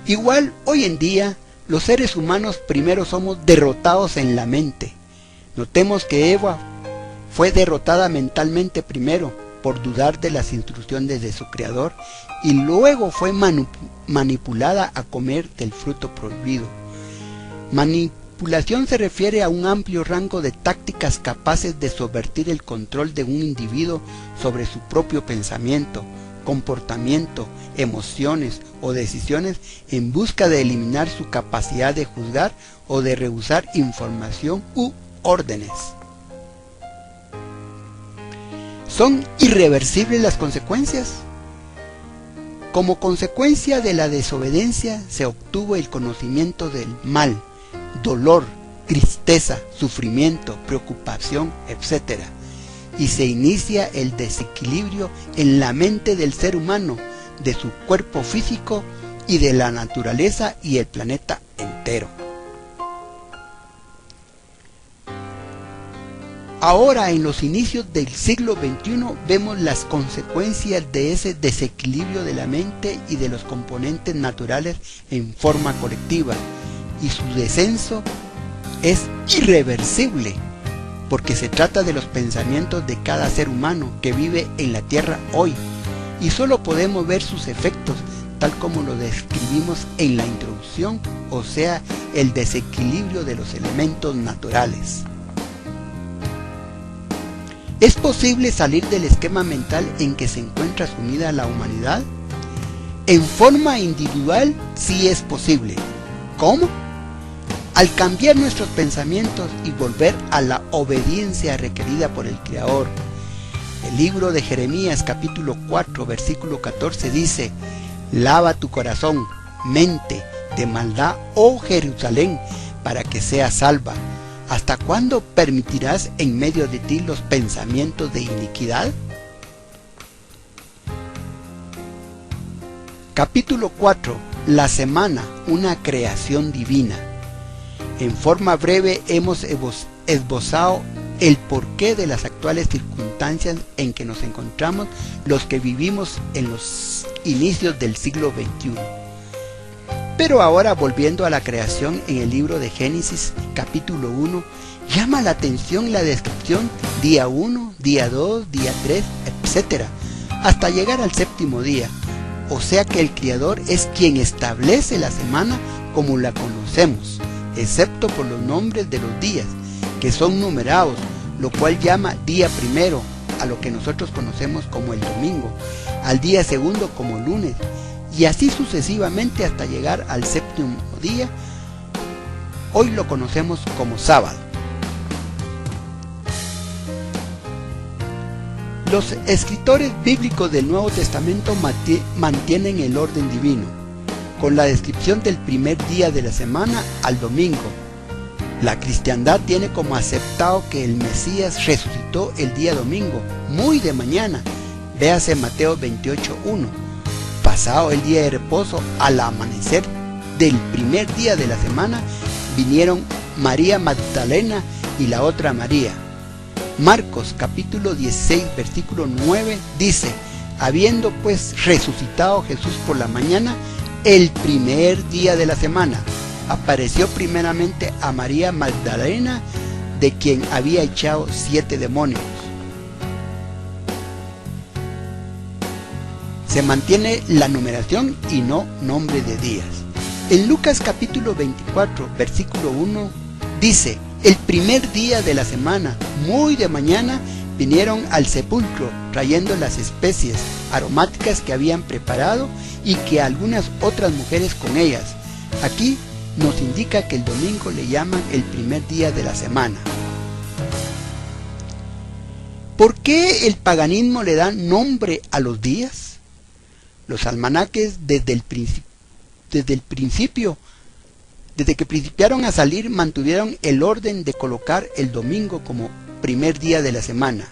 Igual, hoy en día, los seres humanos primero somos derrotados en la mente. Notemos que Eva fue derrotada mentalmente primero por dudar de las instrucciones de su creador y luego fue manipulada a comer del fruto prohibido. Manipulación se refiere a un amplio rango de tácticas capaces de subvertir el control de un individuo sobre su propio pensamiento, comportamiento, emociones o decisiones en busca de eliminar su capacidad de juzgar o de rehusar información u órdenes. ¿Son irreversibles las consecuencias? Como consecuencia de la desobediencia se obtuvo el conocimiento del mal, dolor, tristeza, sufrimiento, preocupación, etc. Y se inicia el desequilibrio en la mente del ser humano, de su cuerpo físico y de la naturaleza y el planeta entero. Ahora, en los inicios del siglo XXI, vemos las consecuencias de ese desequilibrio de la mente y de los componentes naturales en forma colectiva, y su descenso es irreversible, porque se trata de los pensamientos de cada ser humano que vive en la Tierra hoy, y solo podemos ver sus efectos tal como lo describimos en la introducción, o sea, el desequilibrio de los elementos naturales. ¿Es posible salir del esquema mental en que se encuentra sumida la humanidad? En forma individual sí es posible. ¿Cómo? Al cambiar nuestros pensamientos y volver a la obediencia requerida por el Creador. El libro de Jeremías capítulo 4 versículo 14 dice: lava tu corazón, mente, de maldad, oh Jerusalén, para que seas salva. ¿Hasta cuándo permitirás en medio de ti los pensamientos de iniquidad? Capítulo 4. La semana, una creación divina. En forma breve hemos esbozado el porqué de las actuales circunstancias en que nos encontramos los que vivimos en los inicios del siglo XXI. Pero ahora, volviendo a la creación en el libro de Génesis, capítulo 1, llama la atención la descripción día 1, día 2, día 3, etc., hasta llegar al séptimo día. O sea que el Creador es quien establece la semana como la conocemos, excepto por los nombres de los días, que son numerados, lo cual llama día primero a lo que nosotros conocemos como el domingo, al día segundo como lunes, y así sucesivamente hasta llegar al séptimo día. Hoy lo conocemos como sábado. Los escritores bíblicos del Nuevo Testamento mantienen el orden divino, con la descripción del primer día de la semana al domingo. La cristiandad tiene como aceptado que el Mesías resucitó el día domingo, muy de mañana, véase Mateo 28:1. Pasado el día de reposo, al amanecer del primer día de la semana, vinieron María Magdalena y la otra María. Marcos capítulo 16 versículo 9 dice: habiendo pues resucitado Jesús por la mañana, el primer día de la semana, apareció primeramente a María Magdalena, de quien había echado 7 demonios. Se mantiene la numeración y no nombre de días. En Lucas capítulo 24, versículo 1, dice: el primer día de la semana, muy de mañana, vinieron al sepulcro, trayendo las especies aromáticas que habían preparado y que algunas otras mujeres con ellas. Aquí nos indica que el domingo le llaman el primer día de la semana. ¿Por qué el paganismo le da nombre a los días? Los almanaques desde que principiaron a salir, mantuvieron el orden de colocar el domingo como primer día de la semana.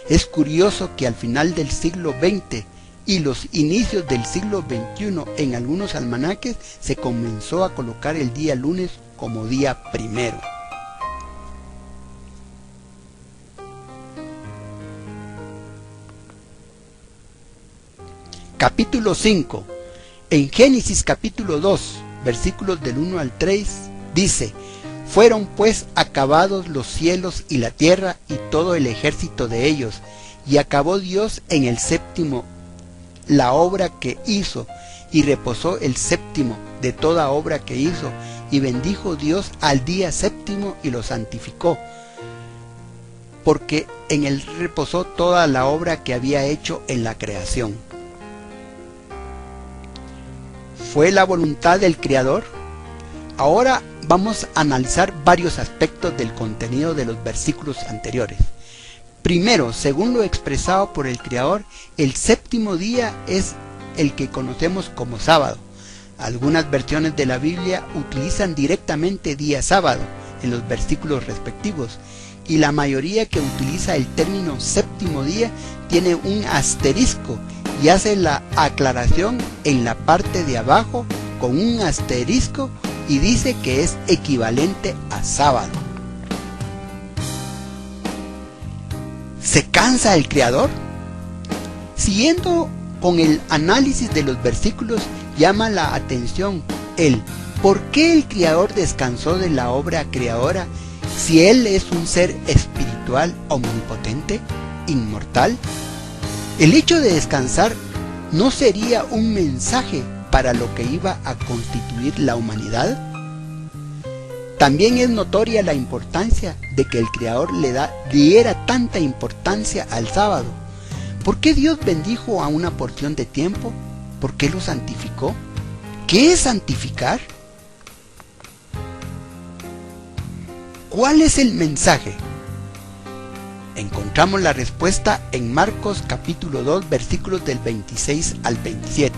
Es curioso que al final del siglo XX y los inicios del siglo XXI, en algunos almanaques se comenzó a colocar el día lunes como día primero. Capítulo 5. En Génesis capítulo 2, versículos del 1 al 3, dice: fueron pues acabados los cielos y la tierra y todo el ejército de ellos, y acabó Dios en el séptimo la obra que hizo, y reposó el séptimo de toda obra que hizo, y bendijo Dios al día séptimo y lo santificó, porque en él reposó toda la obra que había hecho en la creación. ¿Fue la voluntad del Creador? Ahora vamos a analizar varios aspectos del contenido de los versículos anteriores. Primero, según lo expresado por el Creador, el séptimo día es el que conocemos como sábado. Algunas versiones de la Biblia utilizan directamente día sábado en los versículos respectivos, y la mayoría que utiliza el término séptimo día tiene un asterisco y hace la aclaración en la parte de abajo con un asterisco y dice que es equivalente a sábado. ¿Se cansa el Creador? Siguiendo con el análisis de los versículos, llama la atención el ¿por qué el Creador descansó de la obra creadora si Él es un ser espiritual, omnipotente, inmortal? El hecho de descansar ¿no sería un mensaje para lo que iba a constituir la humanidad? También es notoria la importancia de que el Creador le diera tanta importancia al sábado. ¿Por qué Dios bendijo a una porción de tiempo? ¿Por qué lo santificó? ¿Qué es santificar? ¿Cuál es el mensaje? Encontramos la respuesta en Marcos capítulo 2, versículos del 26 al 27.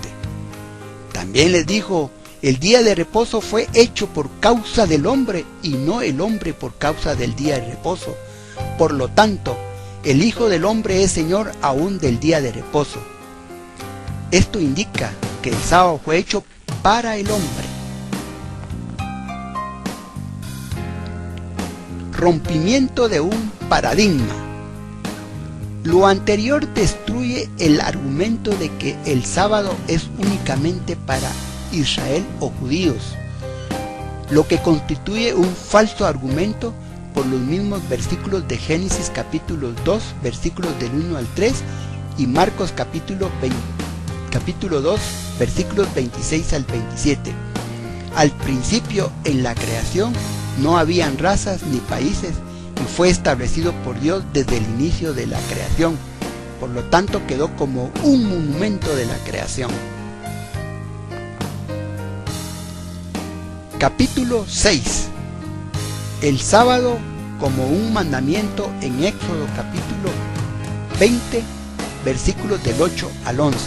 También les dijo: el día de reposo fue hecho por causa del hombre y no el hombre por causa del día de reposo. Por lo tanto, el Hijo del Hombre es Señor aún del día de reposo. Esto indica que el sábado fue hecho para el hombre. Rompimiento de un paradigma. Lo anterior destruye el argumento de que el sábado es únicamente para Israel o judíos, lo que constituye un falso argumento por los mismos versículos de Génesis capítulo 2, versículos del 1 al 3 y Marcos capítulo 2, versículos 26 al 27. Al principio, en la creación, no habían razas ni países, y fue establecido por Dios desde el inicio de la creación. Por lo tanto, quedó como un monumento de la creación. Capítulo 6. El sábado como un mandamiento en Éxodo capítulo 20, versículos del 8 al 11.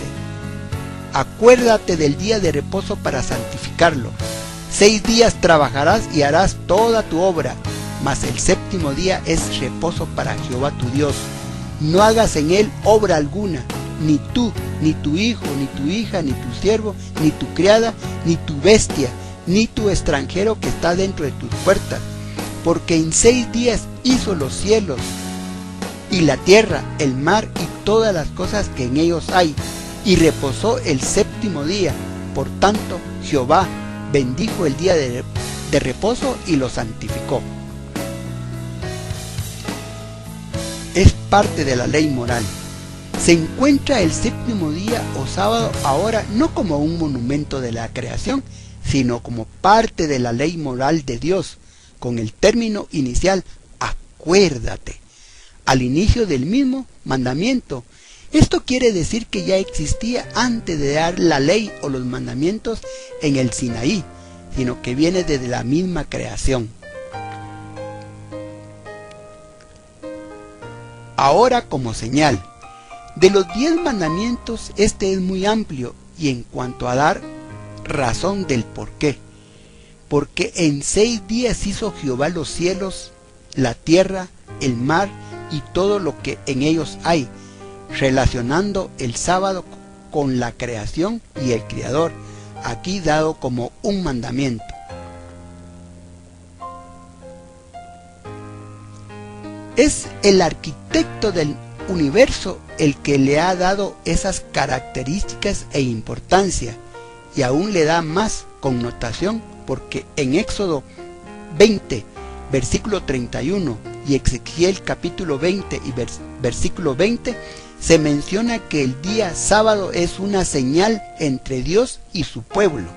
Acuérdate del día de reposo para santificarlo. 6 días trabajarás y harás toda tu obra, mas el séptimo día es reposo para Jehová tu Dios. No hagas en él obra alguna, ni tú, ni tu hijo, ni tu hija, ni tu siervo, ni tu criada, ni tu bestia, ni tu extranjero que está dentro de tus puertas, porque en 6 días hizo los cielos y la tierra, el mar y todas las cosas que en ellos hay, y reposó el séptimo día. Por tanto, Jehová bendijo el día de reposo y lo santificó. Es parte de la ley moral. Se encuentra el séptimo día o sábado ahora no como un monumento de la creación, sino como parte de la ley moral de Dios, con el término inicial acuérdate, al inicio del mismo mandamiento. Esto quiere decir que ya existía antes de dar la ley o los mandamientos en el Sinaí, sino que viene desde la misma creación. Ahora, como señal, de los 10 mandamientos, este es muy amplio y en cuanto a dar razón del por qué. Porque en 6 días hizo Jehová los cielos, la tierra, el mar y todo lo que en ellos hay, relacionando el sábado con la creación y el Creador, aquí dado como un mandamiento. Es el arquitecto del universo el que le ha dado esas características e importancia, y aún le da más connotación, porque en Éxodo 20, versículo 31 y Ezequiel capítulo 20 y versículo 20, se menciona que el día sábado es una señal entre Dios y su pueblo.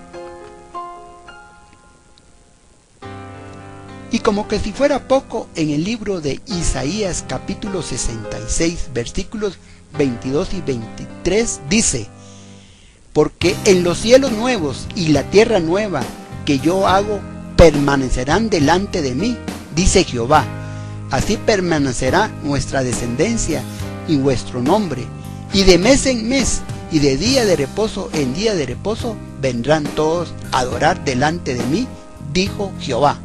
Y como que si fuera poco, en el libro de Isaías capítulo 66, versículos 22 y 23 dice: porque en los cielos nuevos y la tierra nueva que yo hago permanecerán delante de mí, dice Jehová. Así permanecerá nuestra descendencia y vuestro nombre, y de mes en mes y de día de reposo en día de reposo vendrán todos a adorar delante de mí, dijo Jehová.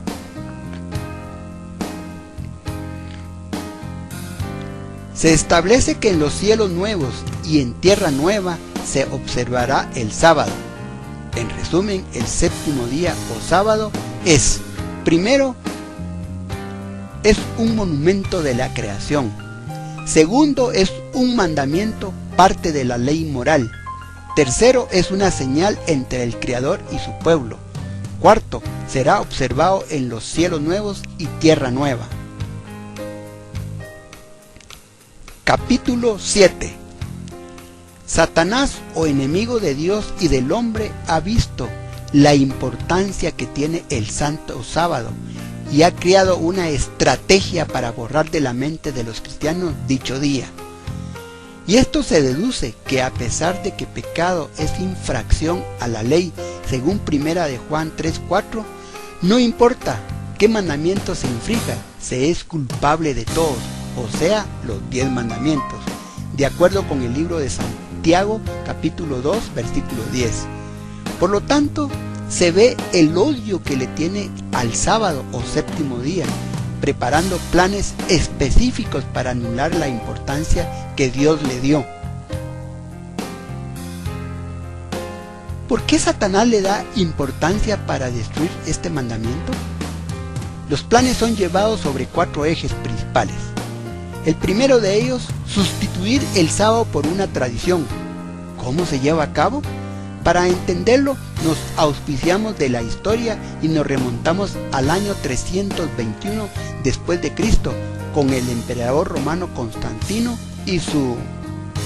Se establece que en los cielos nuevos y en tierra nueva se observará el sábado. En resumen, el séptimo día o sábado es, primero, es un monumento de la creación. Segundo, es un mandamiento, parte de la ley moral. Tercero, es una señal entre el Creador y su pueblo. Cuarto, será observado en los cielos nuevos y tierra nueva. Capítulo 7. Satanás, o enemigo de Dios y del hombre, ha visto la importancia que tiene el santo sábado y ha creado una estrategia para borrar de la mente de los cristianos dicho día. Y esto se deduce que a pesar de que pecado es infracción a la ley, según 1 de Juan 3:4, no importa qué mandamiento se infrija, se es culpable de todos, o sea, los 10 mandamientos, de acuerdo con el libro de Santiago, capítulo 2, versículo 10. Por lo tanto, se ve el odio que le tiene al sábado o séptimo día, preparando planes específicos para anular la importancia que Dios le dio. ¿Por qué Satanás le da importancia para destruir este mandamiento? Los planes son llevados sobre 4 ejes principales. El primero de ellos, sustituir el sábado por una tradición. ¿Cómo se lleva a cabo? Para entenderlo, nos auspiciamos de la historia y nos remontamos al año 321 después de Cristo, con el emperador romano Constantino y su